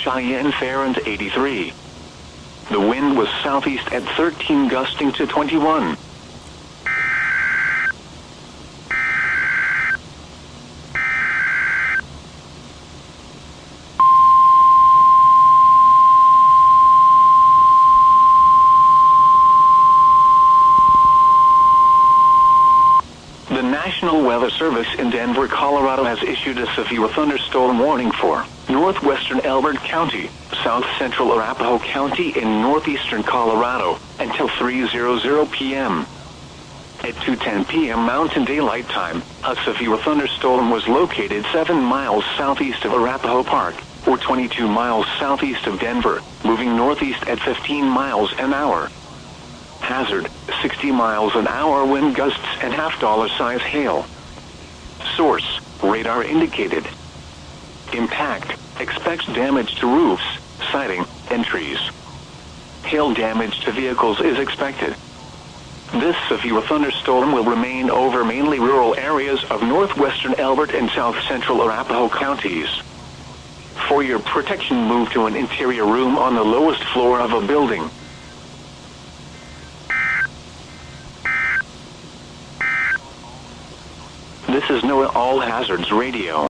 Cheyenne Farrand 83. The wind was southeast at 13 gusting to 21. The National Weather Service in Denver, Colorado has issued a severe thunderstorm warning for northwestern Elbert County, south central Arapahoe County, and northeastern Colorado until 3:00 p.m. At 2:10 p.m. Mountain Daylight Time, a severe thunderstorm was located 7 miles southeast of Arapahoe Park, or 22 miles southeast of Denver, moving northeast at 15 miles an hour. Hazard, 60 miles an hour wind gusts and $half-size hail. Source, radar indicated. Impact, expects damage to roofs, siding, and trees. Hail damage to vehicles is expected. This severe thunderstorm will remain over mainly rural areas of northwestern Elbert and south central Arapahoe counties. For your protection, move to an interior room on the lowest floor of a building. This is NOAA All Hazards Radio.